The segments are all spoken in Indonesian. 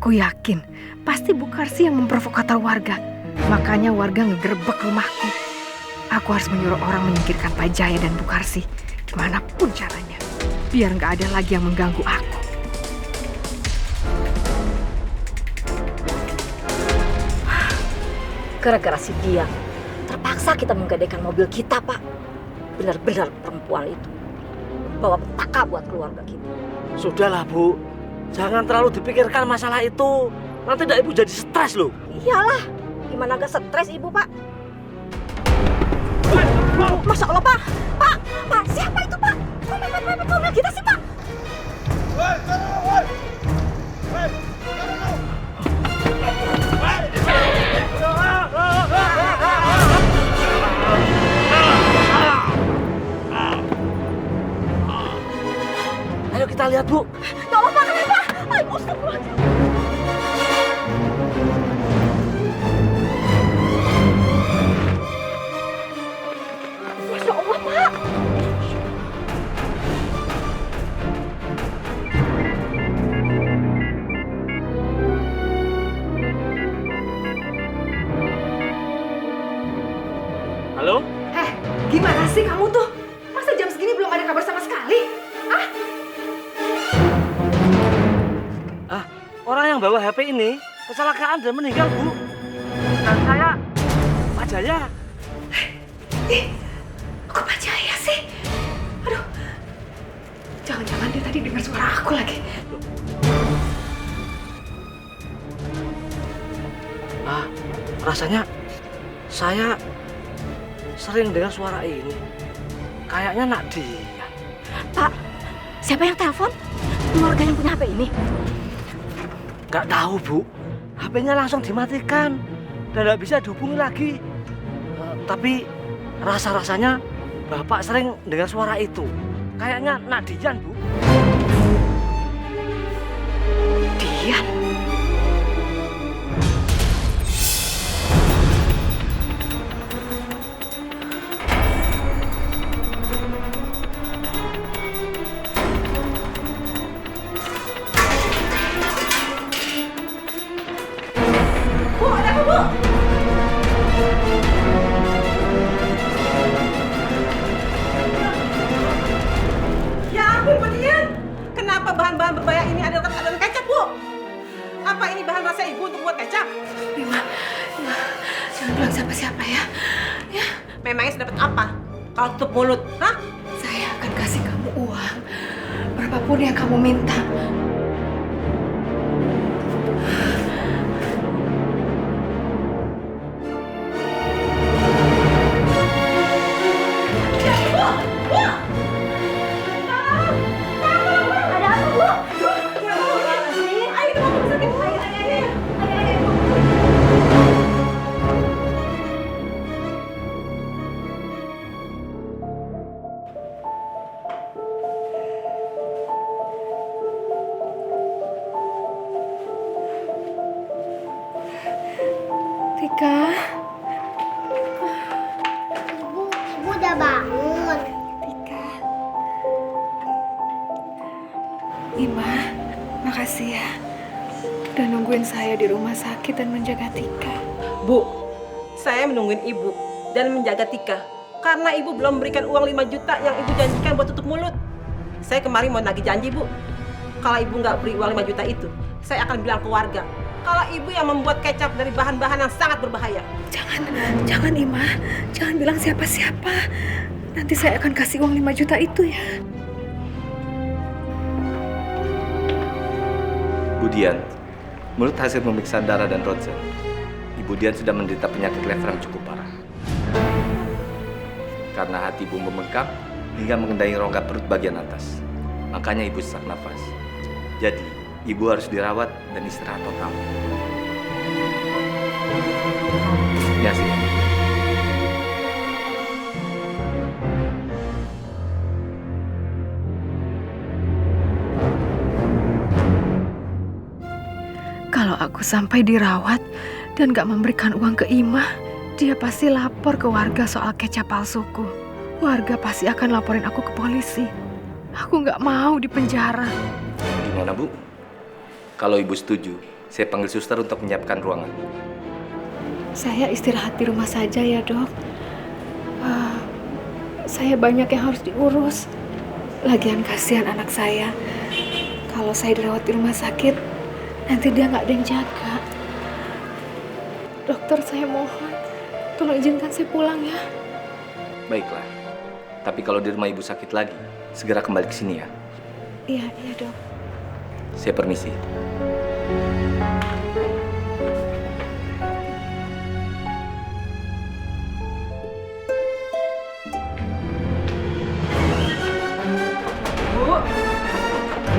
Aku yakin pasti Bu Karsi yang memprovokator warga. Makanya warga ngegerebek rumahku. Aku harus menyuruh orang menyingkirkan Pak Jaya dan Bu Karsi. Gimana pun caranya. Biar nggak ada lagi yang mengganggu aku. Gara-gara si dia, terpaksa kita menggadaikan mobil kita, Pak. Benar-benar perempuan itu bawa petaka buat keluarga kita. Sudahlah, Bu. Jangan terlalu dipikirkan masalah itu. Nanti Ibu jadi stres loh. Iyalah, gimana gak stres Ibu, Pak? Masya Allah, Pak. Pak, siapa itu, Pak? Kok mepet-mepet mobil kita sih, Pak? Ayo kita lihat, Bu. Ya Allah, Pak, kenapa? Ayo, astagfirullahaladzim. Masya Allah, Pak. Halo? Gimana sih kamu tuh? Masa jam segini belum ada kabar sama sekali? Orang yang bawa HP ini kecelakaan dan meninggal, Bu. Dan saya Pak Jaya. Kok Pak Jaya sih? Aduh, jangan-jangan dia tadi dengar suara aku lagi. Rasanya saya sering dengar suara ini. Kayaknya nak dia. Pak, siapa yang telepon? Keluarga yang punya HP ini? Gak tahu, Bu. HP-nya langsung dimatikan dan gak bisa dihubungi lagi. Tapi rasa-rasanya Bapak sering dengar suara itu. Kayaknya nak Dian, Bu. Dian? Bahan-bahan berbahaya ini adalah dalam kecap, Bu. Apa ini bahan rasa Ibu untuk buat kecap? Bima, jangan bilang siapa-siapa ya. Ya, Memangnya sudah dapat apa? Kalau tutup mulut, hah? saya akan kasih kamu uang berapapun yang kamu minta. Tika, Ibu udah bangun. Tika. Ima, makasih ya. Udah nungguin saya di rumah sakit dan menjaga Tika. Bu, saya menungguin Ibu dan menjaga Tika karena Ibu belum memberikan uang 5 juta yang Ibu janjikan buat tutup mulut. Saya kemarin mau nagih janji, Bu. Kalau Ibu nggak beri uang 5 juta itu, saya akan bilang ke warga kalau Ibu yang membuat kecap dari bahan-bahan yang sangat berbahaya. Jangan Ima, jangan bilang siapa-siapa. Nanti saya akan kasih uang 5 juta itu ya. Bu Dian, menurut hasil pemeriksaan darah dan ronsen, Ibu Dian sudah menderita penyakit lever yang cukup parah. Karena hati Ibu membengkak hingga mengendayi rongga perut bagian atas. Makanya Ibu sesak nafas. Jadi, Ibu harus dirawat dan istirahat total. Ya sih. Kalau aku sampai dirawat dan gak memberikan uang ke Ima, dia pasti lapor ke warga soal kecap palsuku. Warga pasti akan laporin aku ke polisi. Aku gak mau di penjara. Gimana, Bu? Kalau Ibu setuju, Saya panggil suster untuk menyiapkan ruangan. Saya istirahat di rumah saja ya, Dok. Saya banyak yang harus diurus. Lagian kasihan anak saya. Kalau saya dirawat di rumah sakit, nanti dia nggak ada yang jaga. Dokter, saya mohon, tolong izinkan saya pulang ya. Baiklah. Tapi kalau di rumah ibu sakit lagi, segera kembali ke sini ya. Iya, Dok. Saya permisi.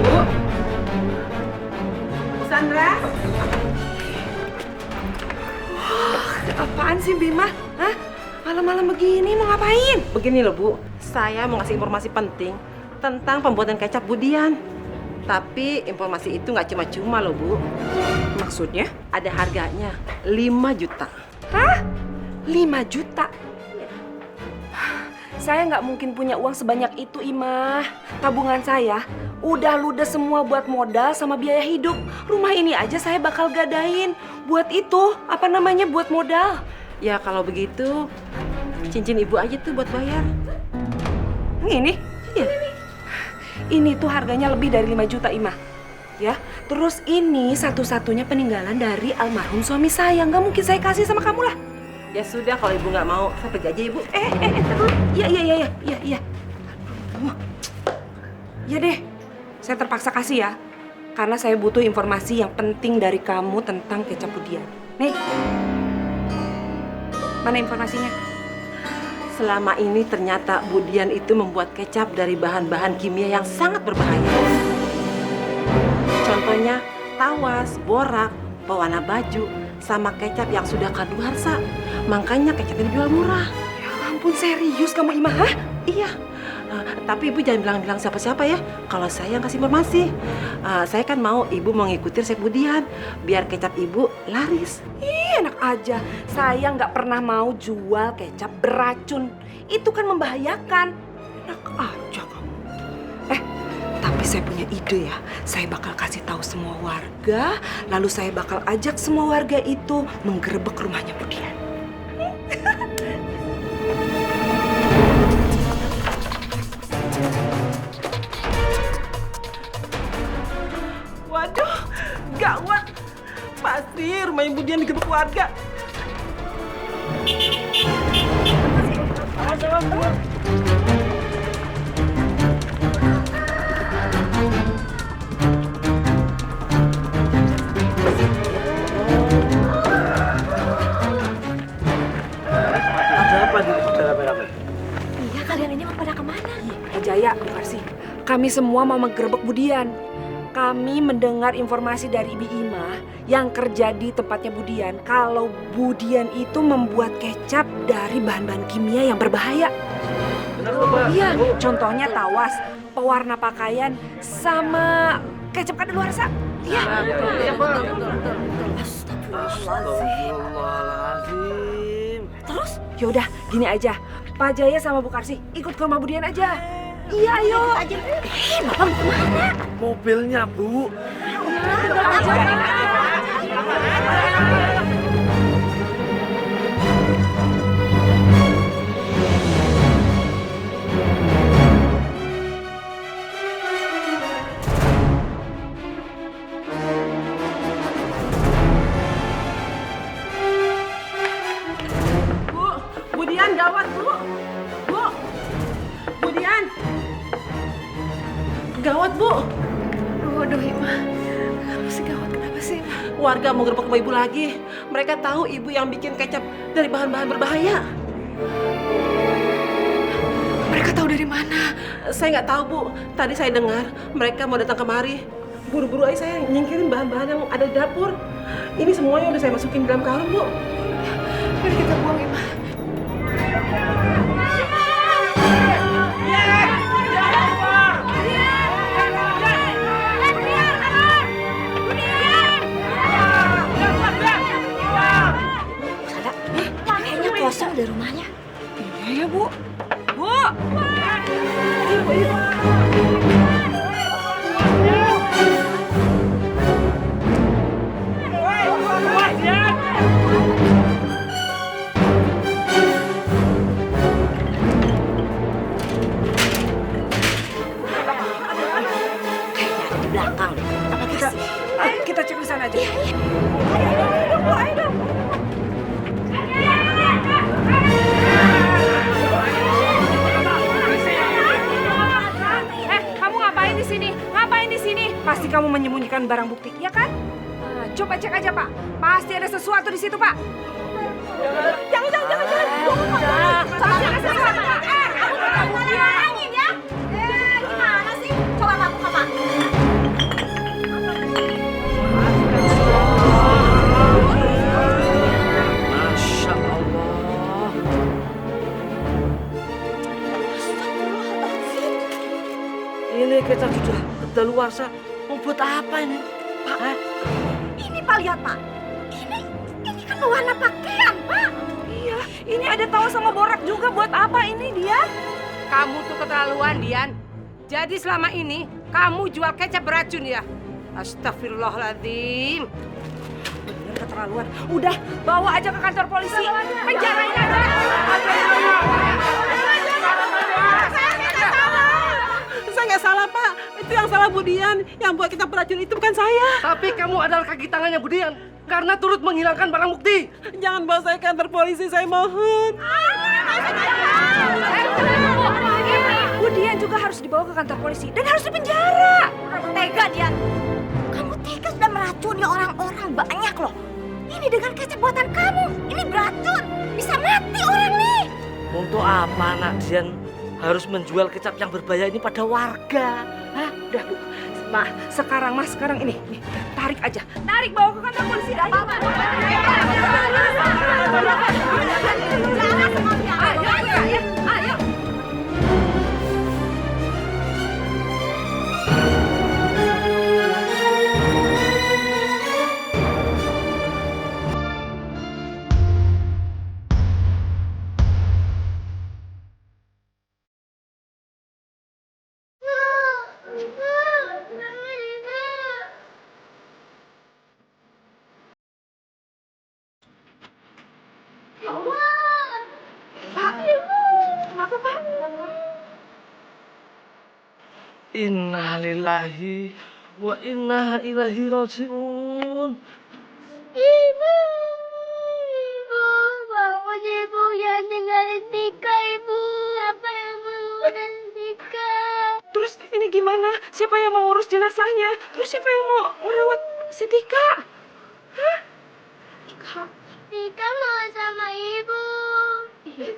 Bu. Sandra. Apaan sih, Bima? Hah? Malam-malam begini mau ngapain? Begini loh Bu, saya mau ngasih informasi penting tentang pembuatan kecap Budian. Tapi informasi itu nggak cuma-cuma loh Bu. Maksudnya? Ada harganya 5 juta. Hah? 5 juta? Saya nggak mungkin punya uang sebanyak itu, Imah. Tabungan saya udah ludes semua buat modal sama biaya hidup. Rumah ini aja saya bakal gadain. Buat itu, buat modal. Ya kalau begitu, cincin ibu aja tuh buat bayar. Ini? Iya. Ini tuh harganya lebih dari 5 juta, Imah. Ya, terus ini satu-satunya peninggalan dari almarhum suami saya. Nggak mungkin saya kasih sama kamu lah. Ya sudah, kalau ibu nggak mau, saya pergi aja ibu. Terus. Iya. Ya deh, saya terpaksa kasih ya. Karena saya butuh informasi yang penting dari kamu tentang kecap Budian. Nih, mana informasinya? Selama ini ternyata Budian itu membuat kecap dari bahan-bahan kimia yang sangat berbahaya. Contohnya tawas, borak, pewarna baju, sama kecap yang sudah kadaluarsa. Makanya kecapnya dijual murah. Ya ampun, serius kamu, Imah? Hah? Iya. Tapi ibu jangan bilang-bilang siapa-siapa ya kalau saya yang kasih informasi. Saya kan mau ibu mengikuti resep Budian biar kecap ibu laris. Ih, enak aja. Saya nggak pernah mau jual kecap beracun. Itu kan membahayakan. Enak aja kamu. Tapi saya punya ide ya. Saya bakal kasih tahu semua warga, lalu saya bakal ajak semua warga itu menggerebek rumahnya Budian. Waduh, gawat. Pasti rumahnya Budian digerebek warga. Iya, kalian ini mau pada kemana? Pak Jaya, Bu Karsi, kami semua mau menggerebek Budian. Kami mendengar informasi dari Ibu Ima yang kerja di tempatnya Budian kalau Budian itu membuat kecap dari bahan-bahan kimia yang berbahaya. Iya, contohnya tawas, pewarna pakaian, sama kecap kadaluarsa. Iya. Astagfirullahaladzim. Terus? Yaudah, gini aja. Pak Jaya sama Bu Karsi ikut ke rumah Budian aja. Iya, ayo. Bapak mau kemana? Mobilnya, Bu. Bu, Budian gawat, Bu. Bu. Budian. Gawat, Bu. Waduh, Ima. Kenapa sih gawat? Kenapa sih? Warga mau gerebek rumah ibu lagi. Mereka tahu ibu yang bikin kecap dari bahan-bahan berbahaya. Mereka tahu dari mana? Saya nggak tahu, Bu. Tadi saya dengar mereka mau datang kemari. Buru-buru aja saya nyingkirin bahan-bahan yang ada di dapur. Ini semuanya udah saya masukin dalam karung, Bu. Mari kita buang, Ima. Kayaknya kosong deh rumahnya. Iya ya, Bu. Bu. menyembunyikan barang bukti, ya kan? Nah, coba cek aja, Pak. Pasti ada sesuatu di situ, Pak. Jangan. Pasti ada sesuatu, Pak. Kamu ngomongin ya? Gimana sih? Coba Pak, buka Pak. Masya Allah. Ini kecap sudah kedaluarsa. Mau buat apa ini? Pak, Hah? ini Pak lihat Pak. Ini kan warna pakaian Pak. Iya, ini ada tahu sama borak juga. Buat apa ini dia? Kamu tuh keterlaluan, Dian. Jadi selama ini kamu jual kecap beracun ya? Astagfirullahaladzim. Bener keterlaluan. Udah, bawa aja ke kantor polisi. Penjarain aja. Saya nggak salah Pak. Itu yang salah Bu Dian. Yang buat kita beracun itu bukan saya. Tapi kamu adalah kaki tangannya Budian karena turut menghilangkan barang bukti. Jangan bawa saya ke kantor polisi, saya mohon. Budian juga harus dibawa ke kantor polisi dan harus dipenjara. Kamu tega Dian. Kamu tega sudah meracuni orang-orang banyak loh. Ini dengan kecap buatan kamu. Ini beracun. Bisa mati orang nih. Untuk apa anak Dian harus menjual kecap yang berbahaya ini pada warga? Hah? Udah, Bu. Nah, sekarang ini. Nih, tarik aja. Tarik bawa ke kantor polisi. Ayo. Ayo. Inna lillahi wa inna ilaihi raji'un. Ibu, bangun ibu, jangan tinggalin Tika ibu. Apa yang mau dan Tika? Terus ini gimana? Siapa yang mau urus jenazahnya? Terus siapa yang mau merawat si Tika? Hah? Tika mau sama ibu.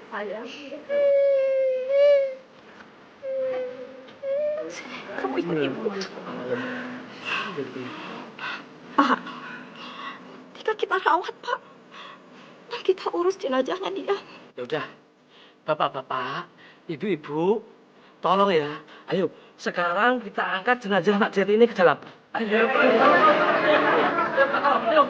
Sayang. Kamu ikut ibu. Pak, Tika kita rawat Pak. Dan kita urus jenazahnya dia. Ya udah, bapak-bapak, ibu-ibu, tolong ya. Ayo, sekarang kita angkat jenazah Nak Jet ini ke dalam. Ayo. Ayo.